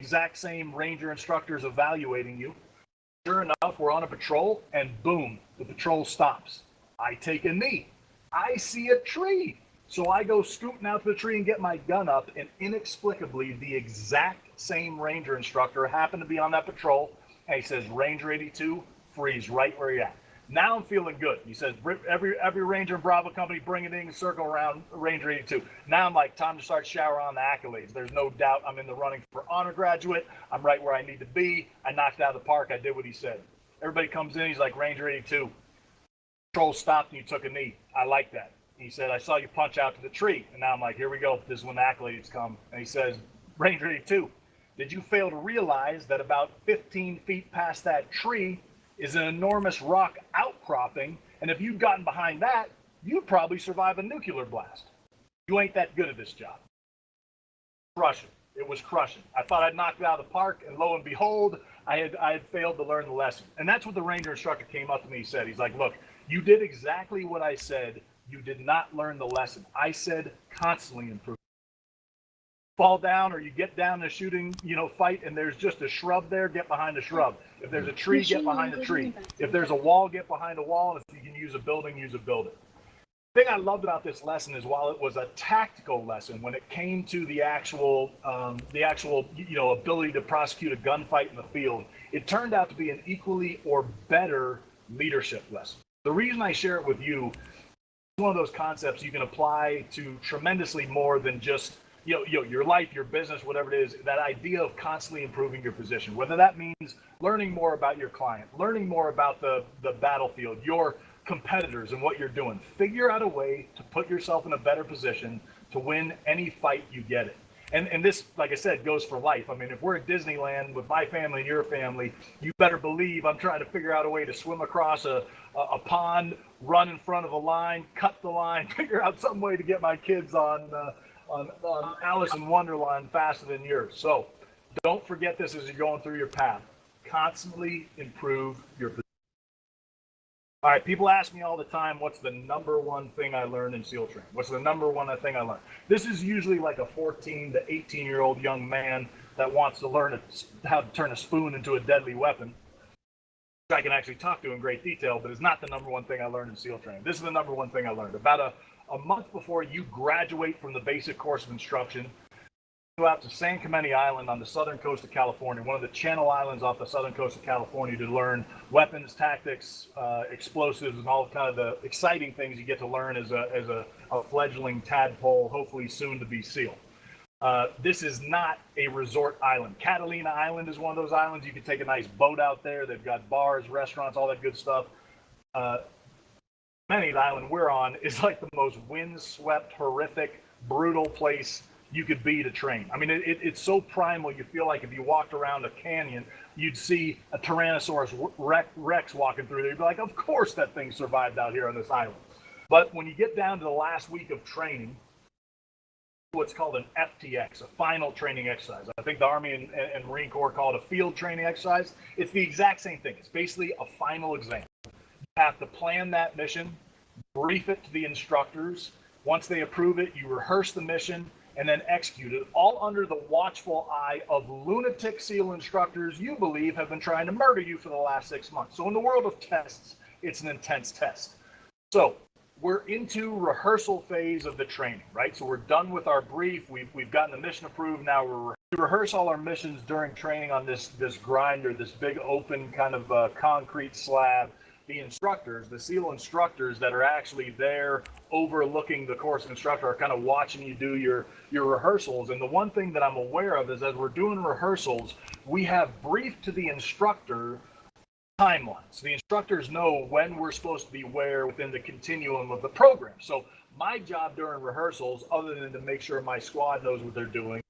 exact same ranger instructors evaluating you. Sure enough, we're on a patrol, and boom, the patrol stops. I take a knee. I see a tree. So I go scooting out to the tree and get my gun up, and inexplicably, the exact same ranger instructor happened to be on that patrol, and he says, Ranger 82, freeze right where you're at. Now I'm feeling good. He says, every Ranger in Bravo Company, bring it in, circle around Ranger 82. Now I'm like, time to start showering on the accolades. There's no doubt I'm in the running for honor graduate. I'm right where I need to be. I knocked it out of the park. I did what he said. Everybody comes in. He's like, Ranger 82, patrol stopped and you took a knee. I like that. He said, I saw you punch out to the tree. And now I'm like, here we go. This is when the accolades come. And he says, Ranger 82, did you fail to realize that about 15 feet past that tree is an enormous rock outcropping, and if you'd gotten behind that, you'd probably survive a nuclear blast. You ain't that good at this job. Crushing. It was crushing. I thought I'd knocked it out of the park, and lo and behold, I had failed to learn the lesson. And that's what the ranger instructor came up to me and said. He's like, look, you did exactly what I said. You did not learn the lesson. I said constantly improve. Fall down, or you get down in a shooting, fight, and there's just a shrub there, get behind the shrub. If there's a tree, get behind the tree. If there's a wall, get behind a wall. And if you can use a building, use a building. The thing I loved about this lesson is while it was a tactical lesson, when it came to the actual ability to prosecute a gunfight in the field, it turned out to be an equally or better leadership lesson. The reason I share it with you, it's one of those concepts you can apply to tremendously more than just your life, your business, whatever it is, that idea of constantly improving your position, whether that means learning more about your client, learning more about the battlefield, your competitors and what you're doing. Figure out a way to put yourself in a better position to win any fight you get it. And this, like I said, goes for life. I mean, if we're at Disneyland with my family and your family, you better believe I'm trying to figure out a way to swim across a pond, run in front of a line, cut the line, figure out some way to get my kids on Alice in Wonderland faster than yours. So don't forget this as you're going through your path. Constantly improve your position. All right, people ask me all the time, what's the number one thing I learned in SEAL training? What's the number one thing I learned? This is usually like a 14 to 18-year-old young man that wants to learn how to turn a spoon into a deadly weapon, which I can actually talk to in great detail, but it's not the number one thing I learned in SEAL training. This is the number one thing I learned. About a month before you graduate from the basic course of instruction, you go out to San Clemente Island on the southern coast of California, one of the Channel Islands off the southern coast of California, to learn weapons, tactics, explosives, and all kind of the exciting things you get to learn as a fledgling tadpole, hopefully soon to be SEAL. This is not a resort island. Catalina Island is one of those islands. You can take a nice boat out there. They've got bars, restaurants, all that good stuff. The island we're on is like the most windswept, horrific, brutal place you could be to train. I mean, it's so primal. You feel like if you walked around a canyon, you'd see a Tyrannosaurus Rex walking through there. You'd be like, of course that thing survived out here on this island. But when you get down to the last week of training, what's called an FTX, a final training exercise. I think the Army and Marine Corps call it a field training exercise. It's the exact same thing. It's basically a final exam. You have to plan that mission, brief it to the instructors. Once they approve it, you rehearse the mission and then execute it, all under the watchful eye of lunatic SEAL instructors you believe have been trying to murder you for the last 6 months. So in the world of tests, it's an intense test. So we're into rehearsal phase of the training, right? So we're done with our brief. We've gotten the mission approved. Now we rehearse all our missions during training on this grinder, this big open kind of concrete slab. The instructors, the SEAL instructors that are actually there overlooking the course instructor, are kind of watching you do your rehearsals. And the one thing that I'm aware of is as we're doing rehearsals, we have briefed to the instructor timelines. The instructors know when we're supposed to be where within the continuum of the program. So my job during rehearsals, other than to make sure my squad knows what they're doing,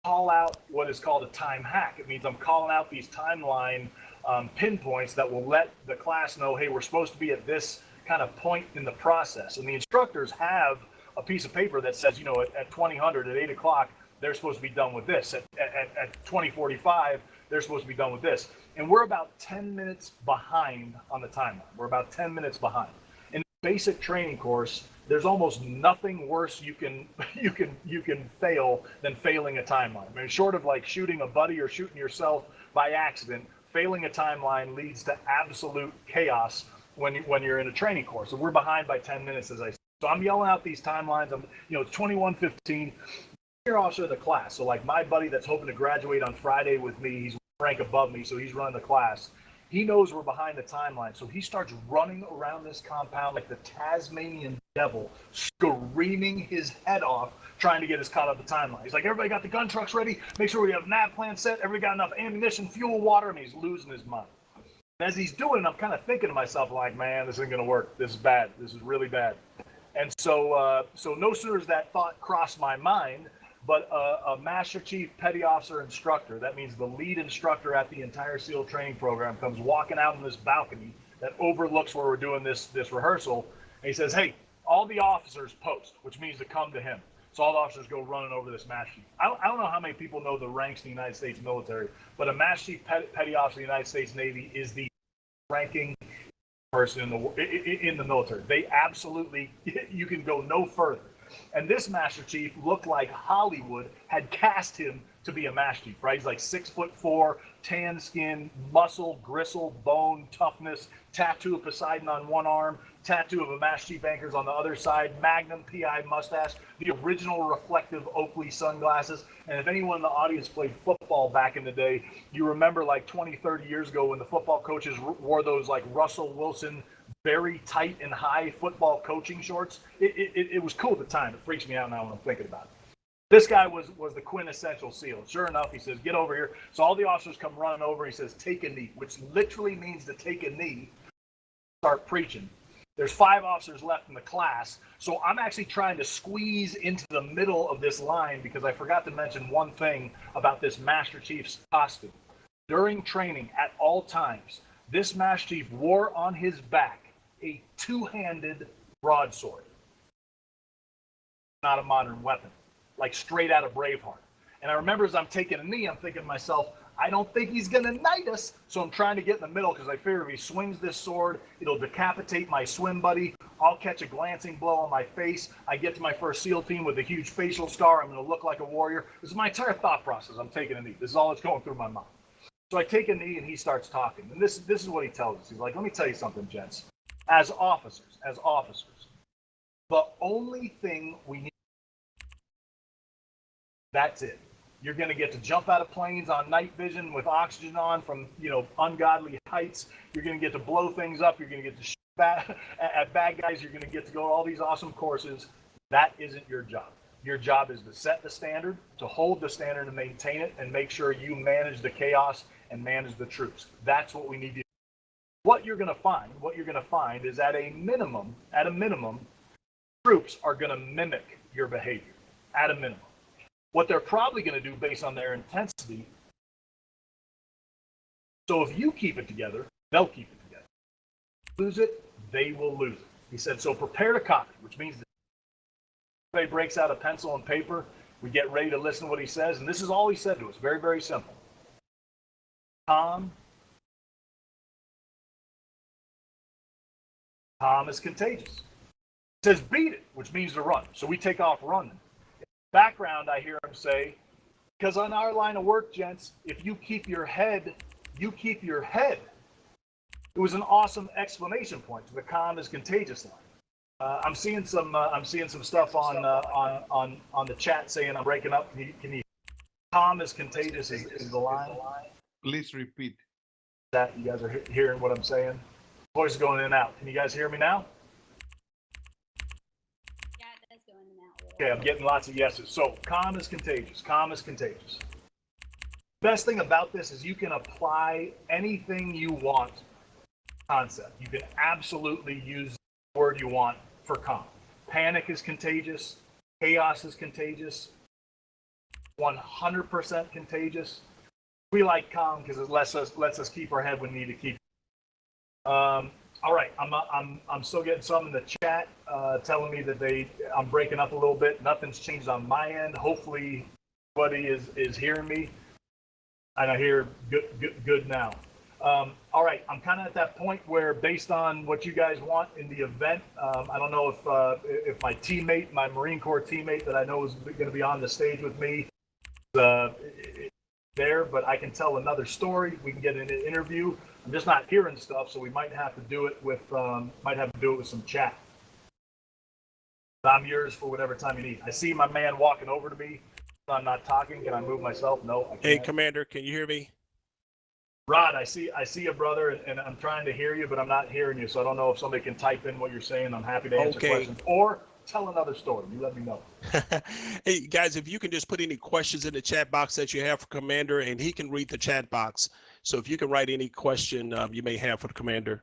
call out what is called a time hack. It means I'm calling out these timeline pinpoints that will let the class know, hey, we're supposed to be at this kind of point in the process. And the instructors have a piece of paper that says, at 2000, at 8 o'clock, they're supposed to be done with this. At 2045, they're supposed to be done with this. And we're about 10 minutes behind on the timeline. We're about 10 minutes behind. In the basic training course, there's almost nothing worse you can fail than failing a timeline. I mean, short of like shooting a buddy or shooting yourself by accident, failing a timeline leads to absolute chaos when you're in a training course. And we're behind by 10 minutes, as I said. So I'm yelling out these timelines. It's 21:15. Senior officer of the class. So like my buddy that's hoping to graduate on Friday with me, he's rank above me, so he's running the class. He knows we're behind the timeline, so he starts running around this compound like the Tasmanian devil, screaming his head off, trying to get us caught up the timeline. He's like, everybody got the gun trucks ready? Make sure we have nav plan set. Everybody got enough ammunition, fuel, water? And he's losing his mind. And as he's doing it, I'm kind of thinking to myself, like, man, this isn't going to work. This is bad. This is really bad. And so no sooner as that thought crossed my mind, but a Master Chief Petty Officer Instructor, that means the lead instructor at the entire SEAL training program, comes walking out on this balcony that overlooks where we're doing this rehearsal. And he says, hey, all the officers post, which means to come to him. So all the officers go running over this Master Chief. I don't know how many people know the ranks in the United States military, but a Master Chief Petty Officer of the United States Navy is the ranking person in the military. They absolutely, you can go no further. And this Master Chief looked like Hollywood had cast him to be a Master Chief, right? He's like 6'4", tan skin, muscle, gristle, bone, toughness, tattoo of Poseidon on one arm, tattoo of a Master Chief anchors on the other side, Magnum PI mustache, the original reflective Oakley sunglasses. And if anyone in the audience played football back in the day, you remember like 20, 30 years ago when the football coaches wore those like Russell Wilson very tight and high football coaching shorts. It was cool at the time. It freaks me out now when I'm thinking about it. This guy was the quintessential SEAL. Sure enough, he says, get over here. So all the officers come running over. He says, take a knee, which literally means to take a knee, start preaching. There's 5 officers left in the class. So I'm actually trying to squeeze into the middle of this line because I forgot to mention one thing about this Master Chief's costume. During training at all times, this Master Chief wore on his back a 2-handed broadsword. Not a modern weapon, like straight out of Braveheart. And I remember as I'm taking a knee, I'm thinking to myself, I don't think he's going to knight us. So I'm trying to get in the middle because I figure if he swings this sword, it'll decapitate my swim buddy. I'll catch a glancing blow on my face. I get to my first SEAL team with a huge facial scar. I'm going to look like a warrior. This is my entire thought process. I'm taking a knee. This is all that's going through my mind. So I take a knee and he starts talking. And this is what he tells us. He's like, let me tell you something, gents. As officers, the only thing we need, that's it. You're going to get to jump out of planes on night vision with oxygen on from, ungodly heights. You're going to get to blow things up. You're going to get to shoot at bad guys. You're going to get to go to all these awesome courses. That isn't your job. Your job is to set the standard, to hold the standard and maintain it, and make sure you manage the chaos and manage the troops. That's what we need to do. What you're going to find is at a minimum, troops are going to mimic your behavior at a minimum. What they're probably going to do based on their intensity. So if you keep it together, they'll keep it together. Lose it, they will lose it. He said, so prepare to copy, which means that everybody breaks out a pencil and paper. We get ready to listen to what he says. And this is all he said to us. Very, very simple. Calm is contagious. It says beat it, which means to run. So we take off running. In the background, I hear him say, because on our line of work, gents, if you keep your head, you keep your head. It was an awesome explanation point to the calm is contagious line. I'm seeing some stuff on the chat saying I'm breaking up. Can you calm is contagious is the line? Please repeat. That you guys are hearing what I'm saying? Voice is going in and out. Can you guys hear me now? Yeah, it does go in and out. Okay, I'm getting lots of yeses. So calm is contagious. Calm is contagious. Best thing about this is you can apply anything you want concept. You can absolutely use the word you want for calm. Panic is contagious. Chaos is contagious. 100% contagious. We like calm because it lets us keep our head when we need to keep. All right, I'm still getting some in the chat telling me that I'm breaking up a little bit. Nothing's changed on my end. Hopefully, everybody is hearing me, and I hear good now. All right, I'm kind of at that point where, based on what you guys want in the event, I don't know if my teammate, my Marine Corps teammate that I know is going to be on the stage with me, uh, there, but I can tell another story. We can get an interview. I'm just not hearing stuff, so we might have to do it with some chat. I'm yours for whatever time you need. I see my man walking over to me. I'm not talking. Can I move myself? No, I can't. Hey, Commander, can you hear me? Rod, I see you, brother, and I'm trying to hear you, but I'm not hearing you. So I don't know if somebody can type in what you're saying. I'm happy to answer questions or tell another story. You let me know. Hey, guys, if you can just put any questions in the chat box that you have for Commander, and he can read the chat box. So if you can write any question you may have for the Commander.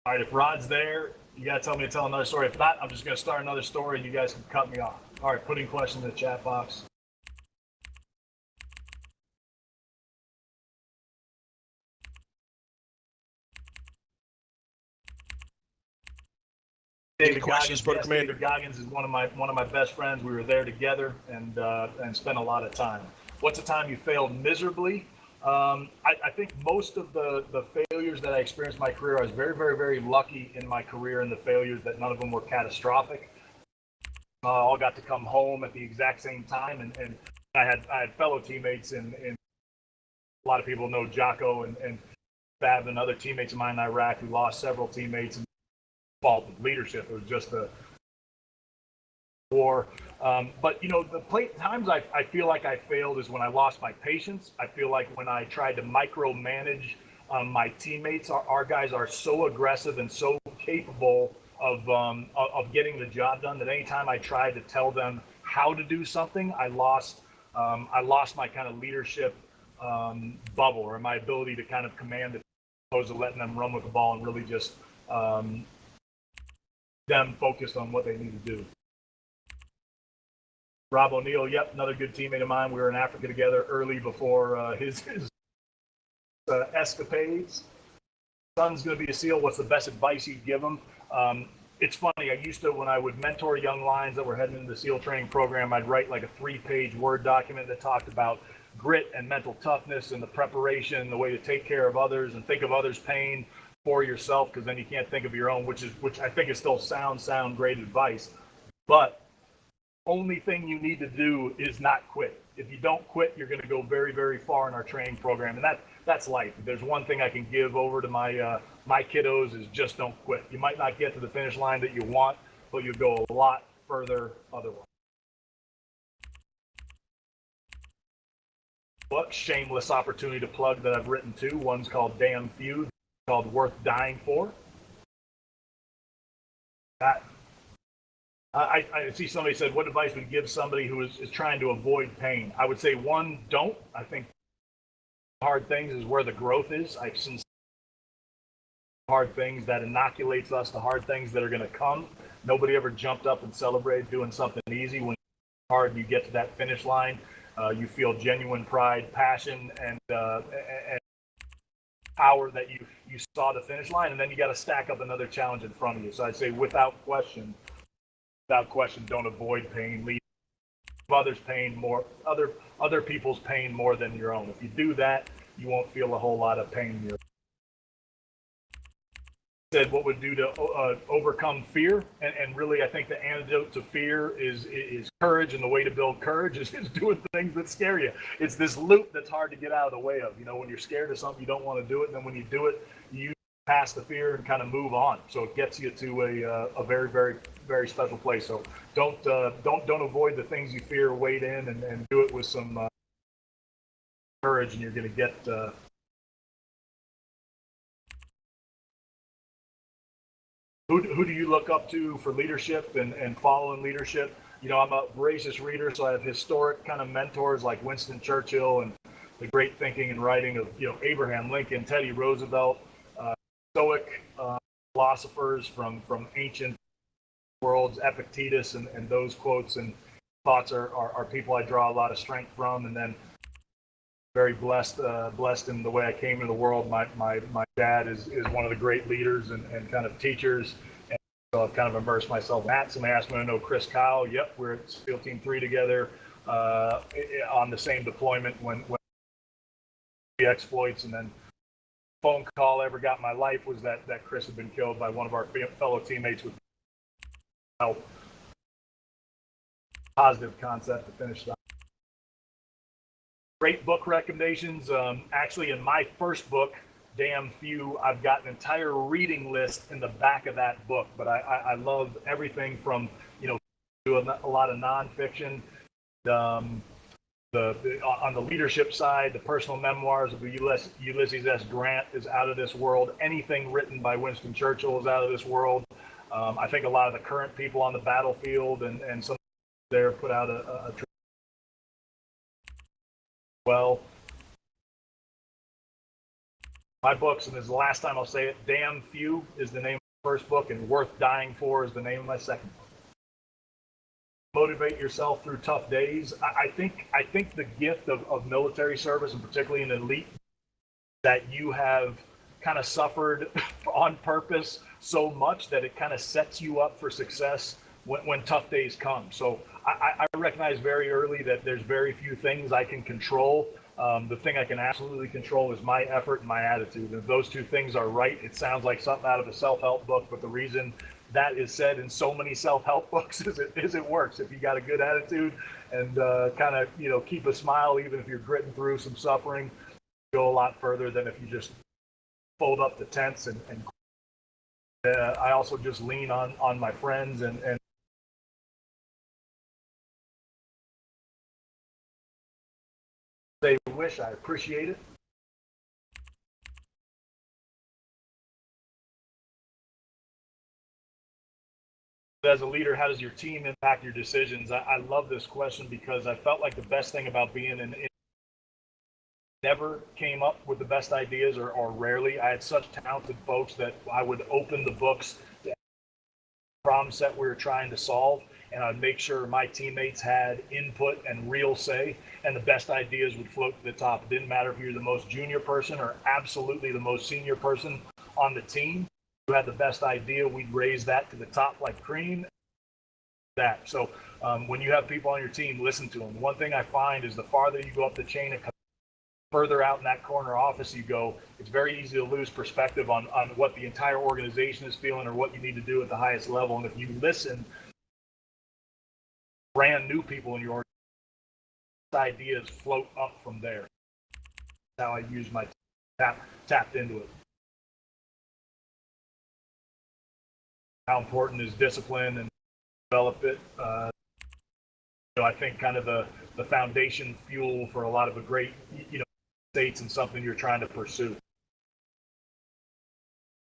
All right, if Rod's there, you got to tell me to tell another story. If not, I'm just going to start another story, and you guys can cut me off. All right, putting questions in the chat box. David Goggins, for the Commander? David Goggins is one of my best friends. We were there together and spent a lot of time. What's the time you failed miserably? I think most of the failures that I experienced in my career, I was very, very, very lucky in my career in the failures that none of them were catastrophic. All got to come home at the exact same time, and I had fellow teammates, and a lot of people know Jocko and Fab and other teammates of mine in Iraq. We lost several teammates. And fault of leadership. It was just a war. But, you know, the times I feel like I failed is when I lost my patience. I feel like when I tried to micromanage my teammates. Our guys are so aggressive and so capable of getting the job done that anytime I tried to tell them how to do something, I lost my kind of leadership bubble, or my ability to kind of command it, as opposed to letting them run with the ball and really just them focused on what they need to do. Rob O'Neill, yep, another good teammate of mine. We were in Africa together early before his escapades. Son's going to be a SEAL. What's the best advice you'd give him? It's funny. I used to, when I would mentor young lions that were heading into the SEAL training program, I'd write like a 3-page Word document that talked about grit and mental toughness and the preparation, the way to take care of others and think of others' pain for yourself, because then you can't think of your own, which I think is still sound great advice. But only thing you need to do is not quit. If you don't quit, you're going to go very, very far in our training program, and that's life. If there's one thing I can give over to my my kiddos, is just don't quit. You might not get to the finish line that you want, but you'll go a lot further otherwise. Book, shameless opportunity to plug, that I've written two. One's called Damn Few, called Worth Dying For. That I see somebody said, what advice would you give somebody who is trying to avoid pain? I would say, one, don't. I think hard things is where the growth is. I've seen hard things that inoculates us to hard things that are going to come. Nobody ever jumped up and celebrated doing something easy. When it's hard, you get to that finish line, you feel genuine pride, passion, and power that you saw the finish line, and then you got to stack up another challenge in front of you. So I'd say, without question, don't avoid pain. Leave others' pain more, other people's pain more than your own. If you do that, you won't feel a whole lot of pain. Said what would do to overcome fear, and really I think the antidote to fear is courage, and the way to build courage is doing things that scare you. It's this loop that's hard to get out of the way of. You know, when you're scared of something, you don't want to do it, and then when you do it, you pass the fear and kind of move on. So it gets you to a very, very, very special place. So don't avoid the things you fear. Wade in and do it with some courage, and you're going to get. Who do you look up to for leadership and following leadership? You know, I'm a voracious reader, so I have historic kind of mentors like Winston Churchill and the great thinking and writing of, you know, Abraham Lincoln, Teddy Roosevelt, Stoic philosophers from ancient worlds, Epictetus, and those quotes and thoughts are people I draw a lot of strength from. And then very blessed in the way I came into the world. My dad is one of the great leaders and kind of teachers, and so I've kind of immersed myself in that. Somebody asked me to know Chris Kyle. Yep, we're at SEAL Team 3 together on the same deployment when we exploits, and then phone call I ever got in my life was that Chris had been killed by one of our fellow teammates with help. Positive concept to finish that. Great book recommendations. Actually, in my first book, Damn Few, I've got an entire reading list in the back of that book. But I love everything from, do a lot of nonfiction. On the leadership side, the personal memoirs of Ulysses S. Grant is out of this world. Anything written by Winston Churchill is out of this world. I think a lot of the current people on the battlefield and some there put out a well. My books, and this is the last time I'll say it, Damn Few is the name of the first book, and Worth Dying For is the name of my second book. Motivate yourself through tough days. I think the gift of military service, and particularly in elite, that you have kind of suffered on purpose so much that it kind of sets you up for success when tough days come. So I recognize very early that there's very few things I can control. The thing I can absolutely control is my effort and my attitude. If those two things are right, it sounds like something out of a self-help book, but the reason that is said in so many self-help books is it works. If you got a good attitude and kind of keep a smile, even if you're gritting through some suffering, go a lot further than if you just fold up the tents and I also just lean on my friends and they wish I appreciate it. As a leader, how does your team impact your decisions? I love this question because I felt like the best thing about being in never came up with the best ideas or rarely. I had such talented folks that I would open the books to the problem set we were trying to solve, and I'd make sure my teammates had input and real say, and the best ideas would float to the top. It didn't matter if you're the most junior person or absolutely the most senior person on the team. Who had the best idea, we'd raise that to the top like cream. So when you have people on your team, listen to them. One thing I find is the farther you go up the chain, further out in that corner office you go, it's very easy to lose perspective on what the entire organization is feeling or what you need to do at the highest level. And if you listen, brand new people in your ideas float up from there. That's how I use my tapped into it. How important is discipline and develop it? I think kind of the foundation fuel for a lot of a great, states and something you're trying to pursue.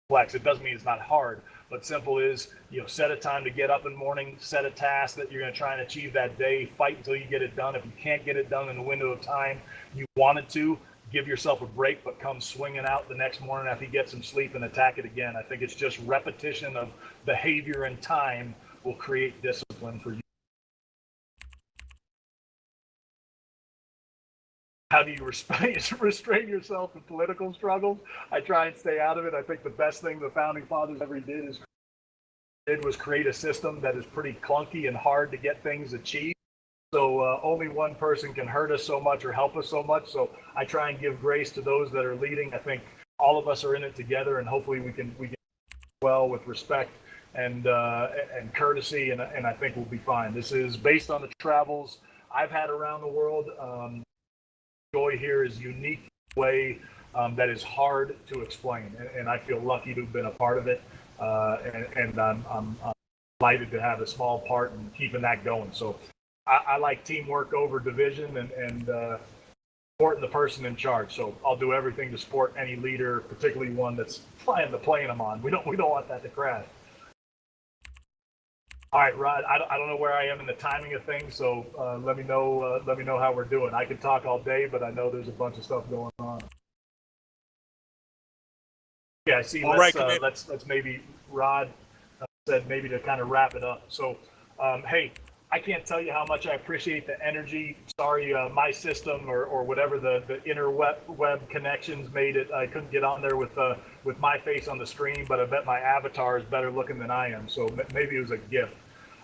Flex. It doesn't mean it's not hard, but simple is, set a time to get up in the morning, set a task that you're going to try and achieve that day, fight until you get it done. If you can't get it done in the window of time you wanted to, give yourself a break, but come swinging out the next morning after you get some sleep and attack it again. I think it's just repetition of behavior and time will create discipline for you. How do you restrain yourself in political struggles? I try and stay out of it. I think the best thing the founding fathers ever did was create a system that is pretty clunky and hard to get things achieved. So only one person can hurt us so much or help us so much. So I try and give grace to those that are leading. I think all of us are in it together, and hopefully we can well with respect and courtesy, and I think we'll be fine. This is based on the travels I've had around the world. Joy here is unique way that is hard to explain, and I feel lucky to have been a part of it, and I'm delighted to have a small part in keeping that going. So I like teamwork over division and supporting the person in charge. So I'll do everything to support any leader, particularly one that's flying the plane I'm on. We don't want that to crash. All right, Rod. I don't know where I am in the timing of things, so let me know how we're doing. I could talk all day, but I know there's a bunch of stuff going on. Yeah, I see. Let's maybe Rod said maybe to kind of wrap it up. So, hey. I can't tell you how much I appreciate the energy. Sorry, my system or whatever the interweb connections made it. I couldn't get on there with my face on the screen, but I bet my avatar is better looking than I am. So maybe it was a gift.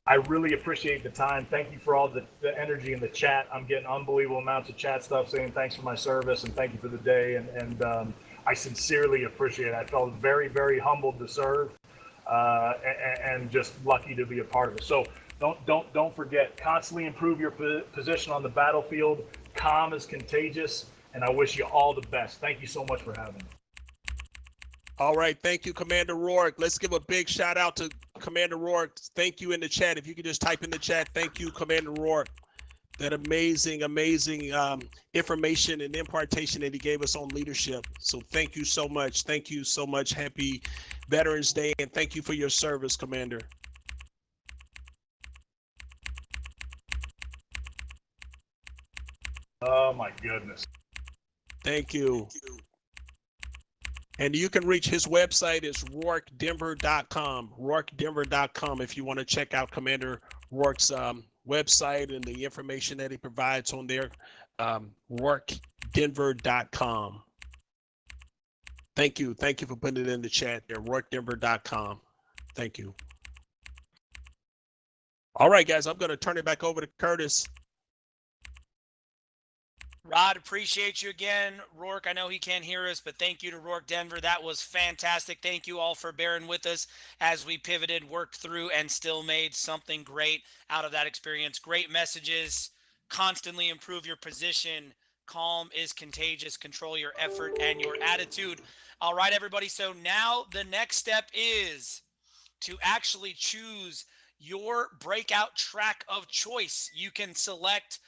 I really appreciate the time. Thank you for all the energy in the chat. I'm getting unbelievable amounts of chat stuff saying thanks for my service and thank you for the day. And I sincerely appreciate it. I felt very, very humbled to serve, and just lucky to be a part of it. So don't forget, constantly improve your position on the battlefield. Calm is contagious, and I wish you all the best. Thank you so much for having me. All right. Thank you, Commander Rorke. Let's give a big shout out to Commander Rorke. Thank you in the chat. If you could just type in the chat, thank you, Commander Rorke. That amazing information and impartation that he gave us on leadership. So thank you so much. Thank you so much. Happy Veterans Day, and thank you for your service, Commander. Oh my goodness. Thank you. And you can reach his website is rorkedenver.com, rorkedenver.com, if you want to check out Commander Rorke's website and the information that he provides on there, rorkedenver.com. Thank you. Thank you for putting it in the chat there, rorkedenver.com. Thank you. All right, guys, I'm going to turn it back over to Curtis. Rod, appreciate you again. Rorke, I know he can't hear us, but thank you to Rorke Denver. That was fantastic. Thank you all for bearing with us as we pivoted, worked through, and still made something great out of that experience. Great messages. Constantly improve your position. Calm is contagious. Control your effort and your attitude. All right, everybody. So now the next step is to actually choose your breakout track of choice. You can select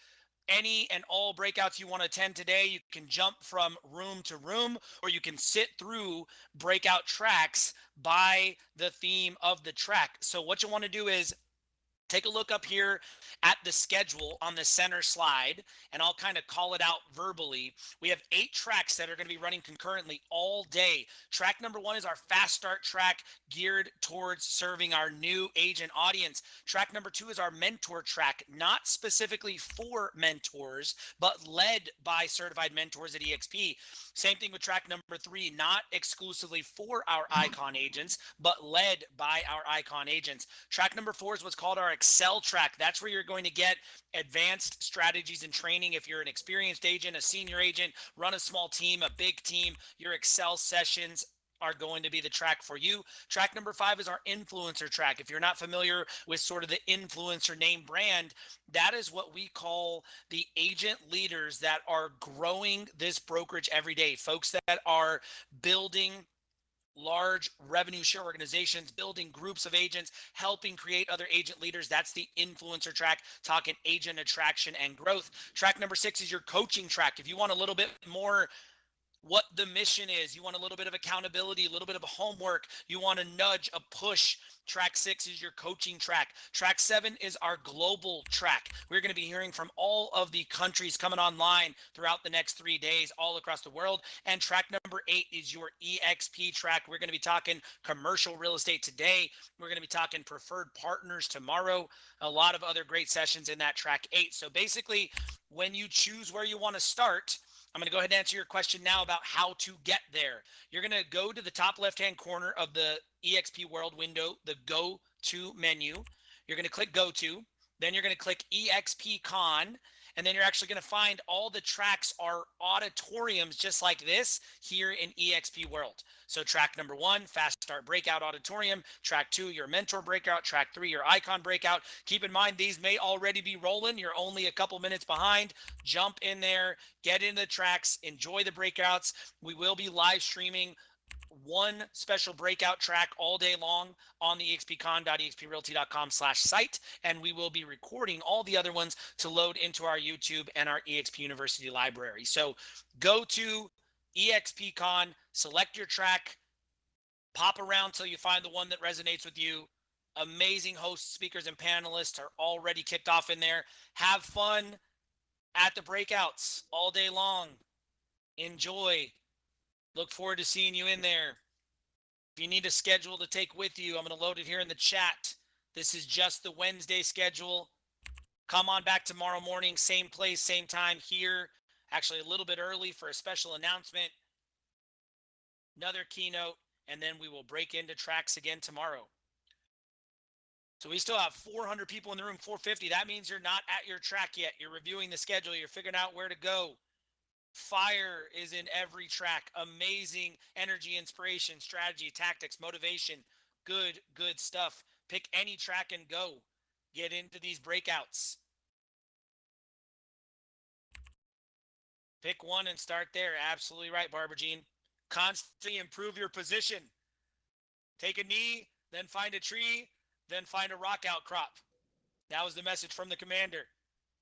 any and all breakouts you want to attend today. You can jump from room to room, or you can sit through breakout tracks by the theme of the track. So what you want to do is take a look up here at the schedule on the center slide, and I'll kind of call it out verbally. We have 8 tracks that are going to be running concurrently all day. Track number 1 is our fast start track geared towards serving our new agent audience. Track number 2 is our mentor track, not specifically for mentors, but led by certified mentors at eXp. Same thing with track number 3, not exclusively for our icon agents, but led by our icon agents. Track number 4 is what's called our Excel track. That's where you're going to get advanced strategies and training. If you're an experienced agent, a senior agent, run a small team, a big team, your Excel sessions are going to be the track for you. Track number 5 is our influencer track. If you're not familiar with sort of the influencer name brand, that is what we call the agent leaders that are growing this brokerage every day. Folks that are building large revenue share organizations, building groups of agents, helping create other agent leaders. That's the influencer track, talking agent attraction and growth. Track number 6 is your coaching track. If you want a little bit more what the mission is, you want a little bit of accountability, a little bit of homework, you want a nudge, a push. Track 6 is your coaching track. Track 7 is our global track. We're going to be hearing from all of the countries coming online throughout the next 3 days, all across the world. And track number 8 is your eXp track. We're going to be talking commercial real estate today. We're going to be talking preferred partners tomorrow. A lot of other great sessions in that track 8. So basically, when you choose where you want to start, I'm going to go ahead and answer your question now about how to get there. You're going to go to the top left-hand corner of the eXp World window, the Go To menu. You're going to click Go To. Then you're going to click eXpCon. And then you're actually going to find all the tracks are auditoriums just like this here in eXp World. So track number 1, Fast Start Breakout Auditorium. Track 2, your Mentor Breakout. Track 3, your Icon Breakout. Keep in mind, these may already be rolling. You're only a couple minutes behind. Jump in there, get into the tracks, enjoy the breakouts. We will be live streaming one special breakout track all day long on the expcon.exprealty.com/site, and we will be recording all the other ones to load into our YouTube and our eXp University library. So go to eXpCon, select your track, pop around till you find the one that resonates with you. Amazing hosts, speakers, and panelists are already kicked off in there. Have fun at the breakouts all day long. Enjoy. Look forward to seeing you in there. If you need a schedule to take with you, I'm going to load it here in the chat. This is just the Wednesday schedule. Come on back tomorrow morning, same place, same time here. Actually, a little bit early for a special announcement, another keynote, and then we will break into tracks again tomorrow. So we still have 400 people in the room, 450. That means you're not at your track yet. You're reviewing the schedule. You're figuring out where to go. Fire is in every track. Amazing energy, inspiration, strategy, tactics, motivation. Good stuff. Pick any track and go. Get into these breakouts. Pick one and start there. Absolutely right, Barbara Jean. Constantly improve your position. Take a knee, then find a tree, then find a rock outcrop. That was the message from the commander.